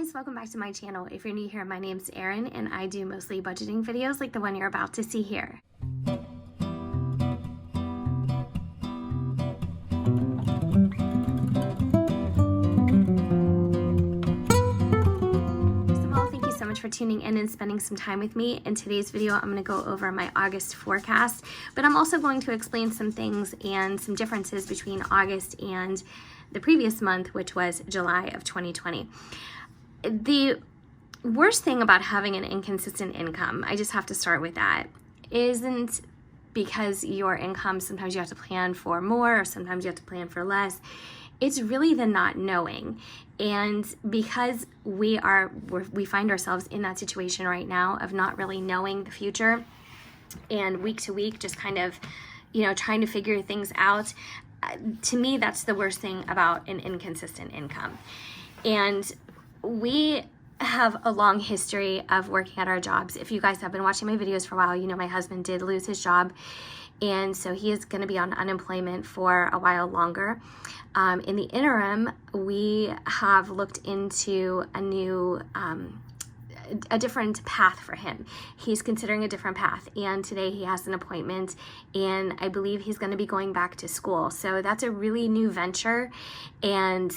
guys, welcome back to my channel. If you're new here, my name's Erin and I do mostly budgeting videos like the one you're about to see here. For tuning in and spending some time with me. In today's video, I'm going to go over my August forecast, but I'm also going to explain some things and some differences between August and the previous month, which was July of 2020. The worst thing about having an inconsistent income, I just have to start with that, isn't because your income, sometimes you have to plan for more or sometimes you have to plan for less. It's really the not knowing. And because we find ourselves in that situation right now of not really knowing the future and week to week just kind of, trying to figure things out, to me, that's the worst thing about an inconsistent income. And we have a long history of working at our jobs. If you guys have been watching my videos for a while, you know my husband did lose his job. And so he is going to be on unemployment for a while longer. In the interim, we have looked into a different path for him. He's considering a different path, and today he has an appointment, and I believe he's going to be going back to school. So that's a really new venture, and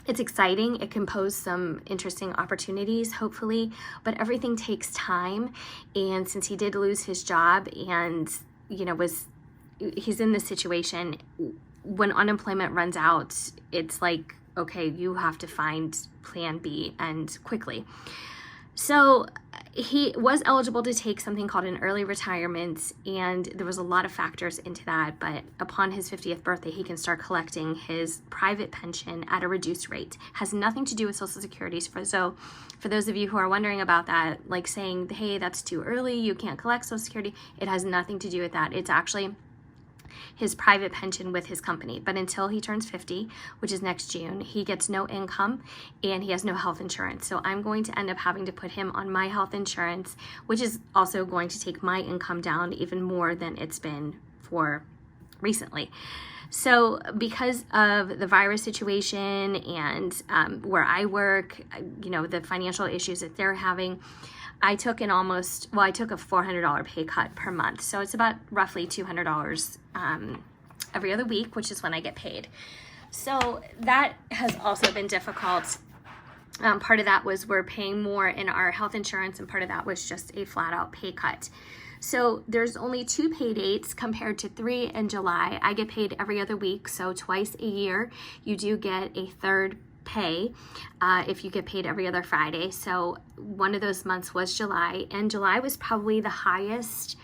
it's exciting. It can pose some interesting opportunities, hopefully, but everything takes time. And since he did lose his job and, he's in this situation, when unemployment runs out, it's like, okay, you have to find plan B and quickly. So he was eligible to take something called an early retirement, and there was a lot of factors into that, but upon his 50th birthday, he can start collecting his private pension at a reduced rate. Has nothing to do with Social Security. So for those of you who are wondering about that, like saying, hey, that's too early, you can't collect Social Security, it has nothing to do with that. It's actually his private pension with his company. But until he turns 50, which is next June, he gets no income and he has no health insurance. So I'm going to end up having to put him on my health insurance, which is also going to take my income down even more than it's been for recently. So because of the virus situation and where I work, the financial issues that they're having, I took a $400 pay cut per month. So it's about roughly $200 every other week, which is when I get paid. So that has also been difficult. Part of that was we're paying more in our health insurance, and part of that was just a flat out pay cut. So there's only 2 pay dates compared to 3 in July. I get paid every other week, so twice a year. You do get a third pay if you get paid every other Friday. So one of those months was July, and July was probably the highest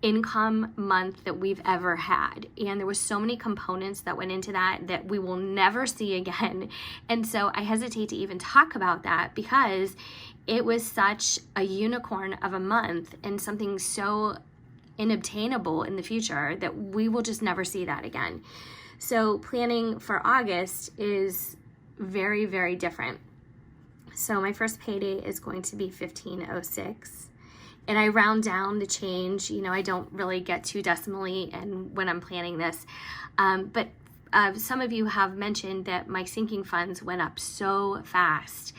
income month that we've ever had, and there was so many components that went into that we will never see again. And so I hesitate to even talk about that because it was such a unicorn of a month and something so inobtainable in the future that we will just never see that again. So planning for August is very, very different. So my first payday is going to be $15.06, and I round down the change. I don't really get too decimally and when I'm planning this, but some of you have mentioned that my sinking funds went up so fast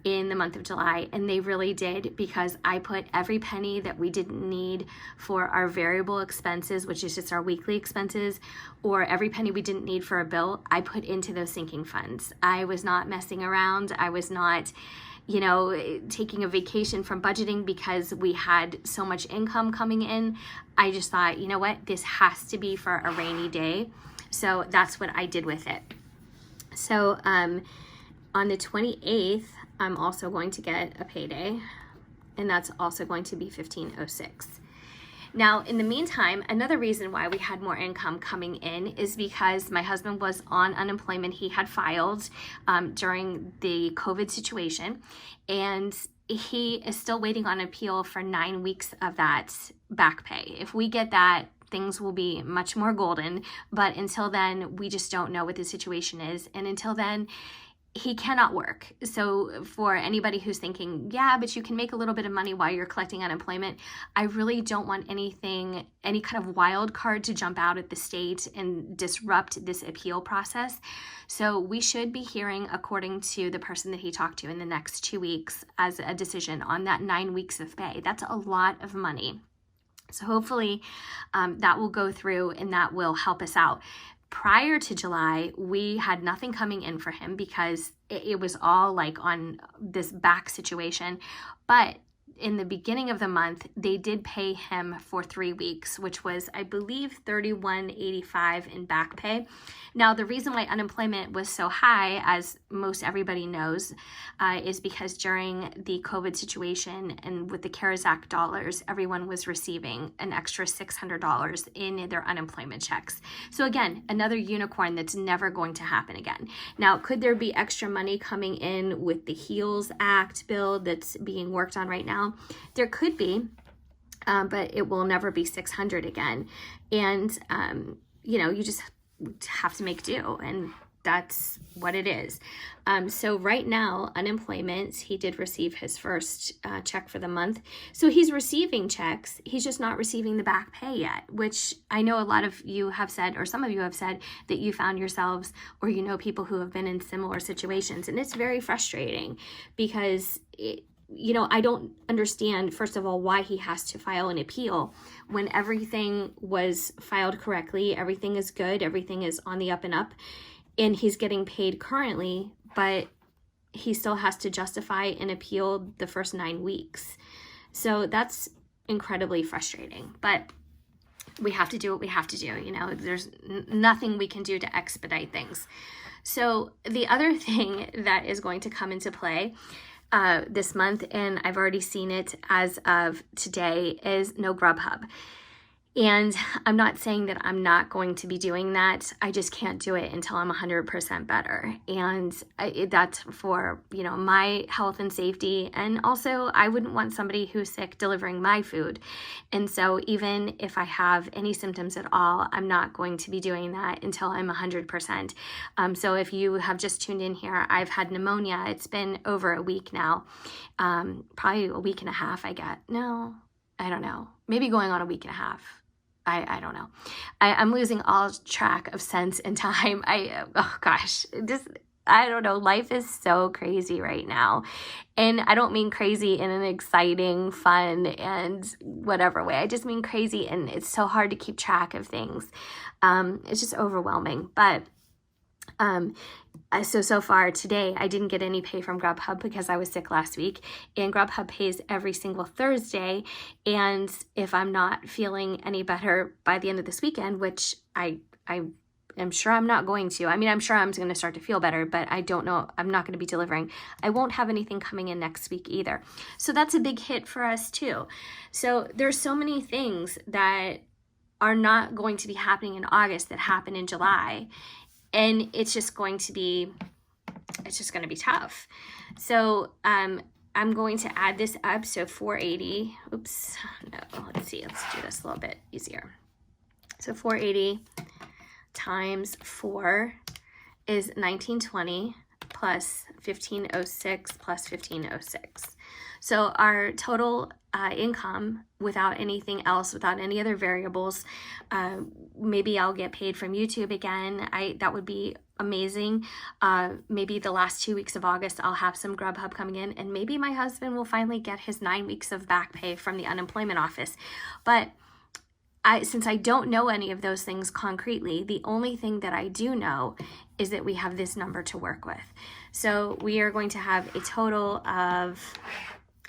in the month of July, and they really did, because I put every penny that we didn't need for our variable expenses, which is just our weekly expenses, or every penny we didn't need for a bill, I put into those sinking funds. I was not messing around. I was not, taking a vacation from budgeting because we had so much income coming in. I just thought, you know what, this has to be for a rainy day. So that's what I did with it. So on the 28th, I'm also going to get a payday, and that's also going to be $15.06. Now, in the meantime, another reason why we had more income coming in is because my husband was on unemployment. He had filed during the COVID situation, and he is still waiting on appeal for 9 weeks of that back pay. If we get that, things will be much more golden, but until then, we just don't know what the situation is. And until then, he cannot work. So for anybody who's thinking, yeah, but you can make a little bit of money while you're collecting unemployment, I really don't want any kind of wild card to jump out at the state and disrupt this appeal process. So we should be hearing, according to the person that he talked to, in the next 2 weeks as a decision on that 9 weeks of pay. That's a lot of money. So hopefully that will go through and that will help us out. Prior to July, we had nothing coming in for him because it was all like on this back situation. But in the beginning of the month, they did pay him for 3 weeks, which was, I believe, $31.85 in back pay. Now, the reason why unemployment was so high, as most everybody knows, is because during the COVID situation and with the CARES Act dollars, everyone was receiving an extra $600 in their unemployment checks. So again, another unicorn that's never going to happen again. Now, could there be extra money coming in with the HEALS Act bill that's being worked on right now? There could be, but it will never be $600 again. And, you just have to make do, and that's what it is. So right now, unemployment, he did receive his first check for the month. So he's receiving checks. He's just not receiving the back pay yet, which I know a lot of you have said, or some of you have said, that you found yourselves, or you know people who have been in similar situations. And it's very frustrating because I don't understand, first of all, why he has to file an appeal when everything was filed correctly, everything is good, everything is on the up and up, and he's getting paid currently, but he still has to justify an appeal the first 9 weeks. So that's incredibly frustrating, but we have to do what we have to do. There's nothing we can do to expedite things. So the other thing that is going to come into play this month, and I've already seen it as of today, is no Grubhub. And I'm not saying that I'm not going to be doing that. I just can't do it until I'm 100% better. And that's for, my health and safety. And also, I wouldn't want somebody who's sick delivering my food. And so even if I have any symptoms at all, I'm not going to be doing that until I'm 100%. So if you have just tuned in here, I've had pneumonia. It's been over a week now. Probably a week and a half, I get. No, I don't know. Maybe going on a week and a half. I don't know. I'm losing all track of sense and time. I don't know. Life is so crazy right now. And I don't mean crazy in an exciting, fun, and whatever way. I just mean crazy, and it's so hard to keep track of things. It's just overwhelming. But so far today, I didn't get any pay from Grubhub because I was sick last week, and Grubhub pays every single Thursday. And if I'm not feeling any better by the end of this weekend, which I am sure I'm not going to. I mean, I'm sure I'm going to start to feel better, but I don't know. I'm not going to be delivering. I won't have anything coming in next week either. So that's a big hit for us too. So there's so many things that are not going to be happening in August that happen in July. And it's just going to be tough. So I'm going to add this up. So 480, let's see, let's do this a little bit easier. So 480 times 4 is 1920 plus 1506 plus 1506. So our total income, without anything else, without any other variables, maybe I'll get paid from YouTube again. That would be amazing. Maybe the last 2 weeks of August, I'll have some Grubhub coming in, and maybe my husband will finally get his 9 weeks of back pay from the unemployment office. But since I don't know any of those things concretely, the only thing that I do know is that we have this number to work with. So we are going to have a total of,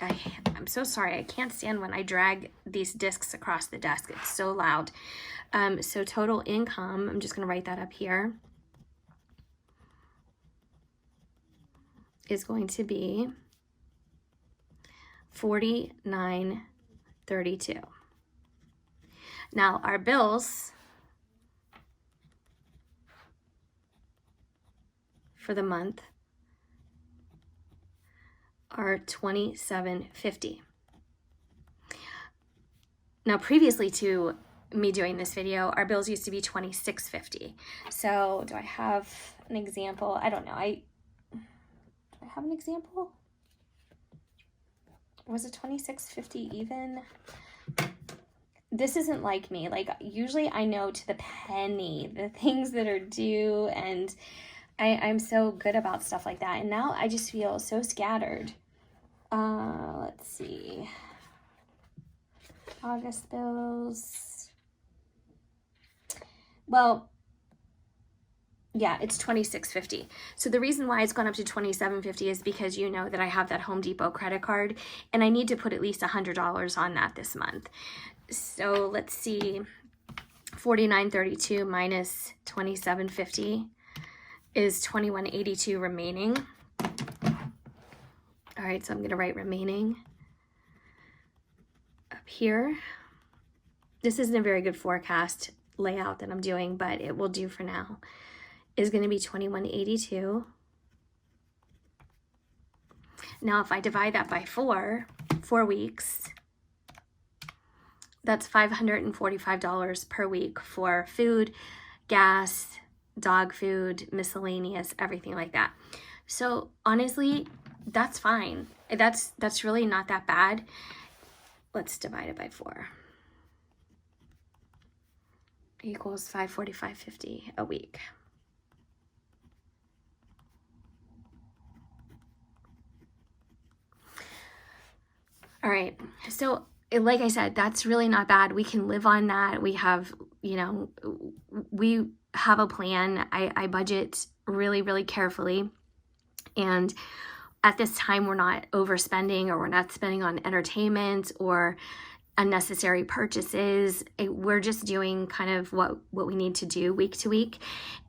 I'm so sorry, I can't stand when I drag these discs across the desk. It's so loud. So total income, I'm just going to write that up here, is going to be $49.32. Now our bills for the month are $27.50. Now previously to me doing this video, our bills used to be $26.50. So do I have an example? I don't know. have an example? Was it $26.50 even? This isn't like me. Like, usually I know to the penny the things that are due, and I'm so good about stuff like that. And now I just feel so scattered. Let's see. August bills. Well, yeah, it's $26.50. So the reason why it's gone up to $27.50 is because you know that I have that Home Depot credit card, and I need to put at least $100 on that this month. So let's see, $49.32 minus $27.50 is $21.82 remaining. All right, so I'm gonna write remaining up here. This isn't a very good forecast layout that I'm doing, but it will do for now. Is gonna be $21.82. Now, if I divide that by 4 weeks, that's $545 per week for food, gas, dog food, miscellaneous, everything like that. So honestly, that's fine. That's really not that bad. Let's divide it by 4. Equals $545.50 a week. All right, so like I said, that's really not bad. We can live on that. We have, you know, we have a plan. I budget really, really carefully. And at this time, we're not overspending, or we're not spending on entertainment or unnecessary purchases. We're just doing kind of what we need to do week to week.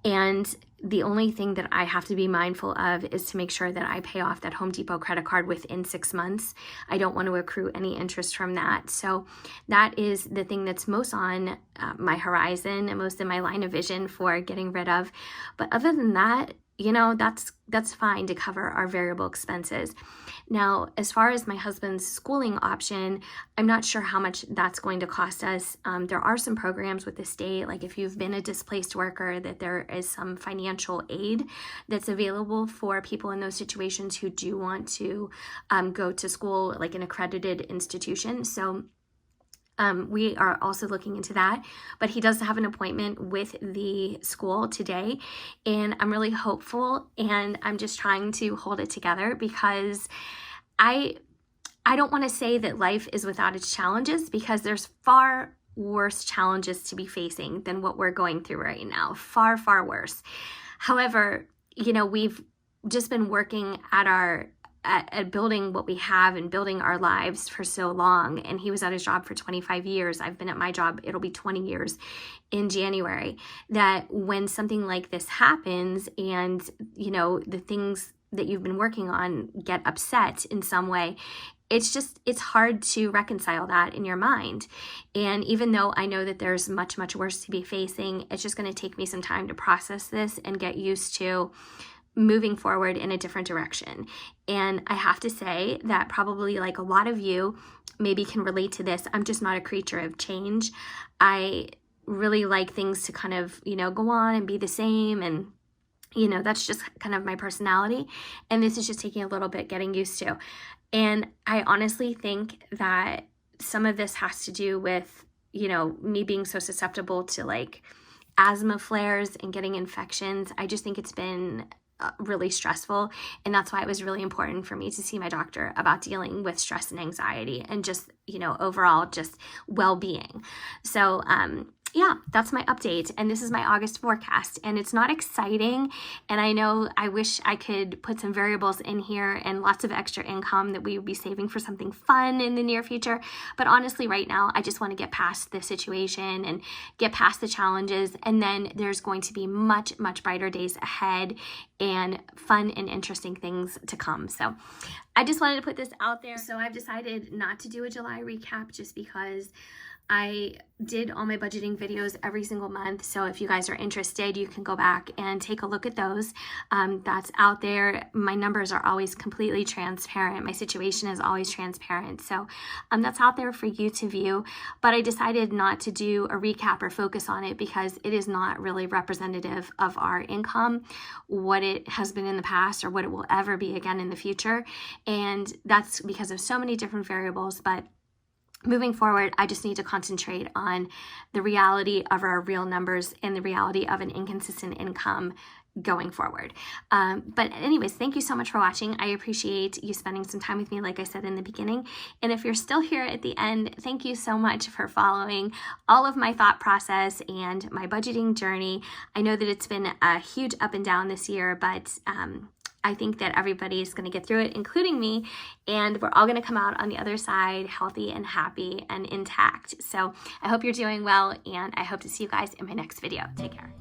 And the only thing that I have to be mindful of is to make sure that I pay off that Home Depot credit card within 6 months. I don't want to accrue any interest from that. So that is the thing that's most on my horizon and most in my line of vision for getting rid of. But other than that, you know, that's fine to cover our variable expenses. Now, as far as my husband's schooling option, I'm not sure how much that's going to cost us. There are some programs with the state, like if you've been a displaced worker, that there is some financial aid that's available for people in those situations who do want to go to school, like an accredited institution. So we are also looking into that, but he does have an appointment with the school today, and I'm really hopeful, and I'm just trying to hold it together, because I don't want to say that life is without its challenges, because there's far worse challenges to be facing than what we're going through right now. Far, far worse. However, you know, we've just been working at building what we have and building our lives for so long. And he was at his job for 25 years. I've been at my job, it'll be 20 years in January. That when something like this happens, and, you know, the things that you've been working on get upset in some way, it's hard to reconcile that in your mind. And even though I know that there's much, much worse to be facing, it's just going to take me some time to process this and get used to moving forward in a different direction. And I have to say that probably, like a lot of you maybe can relate to this, I'm just not a creature of change. I really like things to kind of, you know, go on and be the same, and, you know, that's just kind of my personality. And this is just taking a little bit getting used to. And I honestly think that some of this has to do with, you know, me being so susceptible to like asthma flares and getting infections. I just think it's been really stressful, and that's why it was really important for me to see my doctor about dealing with stress and anxiety and just, you know, overall just well-being. So yeah, that's my update, and this is my August forecast, and it's not exciting, and I know I wish I could put some variables in here and lots of extra income that we would be saving for something fun in the near future, but honestly right now I just want to get past the situation and get past the challenges, and then there's going to be much, much brighter days ahead and fun and interesting things to come. So I just wanted to put this out there. So I've decided not to do a July recap just because I did all my budgeting videos every single month. So if you guys are interested, you can go back and take a look at those. That's out there. My numbers are always completely transparent. My situation is always transparent. So that's out there for you to view. But I decided not to do a recap or focus on it because it is not really representative of our income, what it has been in the past, or what it will ever be again in the future. And that's because of so many different variables. But moving forward, I just need to concentrate on the reality of our real numbers and the reality of an inconsistent income going forward. But anyways, thank you so much for watching. I appreciate you spending some time with me, like I said in the beginning. And if you're still here at the end, thank you so much for following all of my thought process and my budgeting journey. I know that it's been a huge up and down this year, but I think that everybody's going to get through it, including me, and we're all going to come out on the other side healthy and happy and intact. So I hope you're doing well, and I hope to see you guys in my next video. Take care.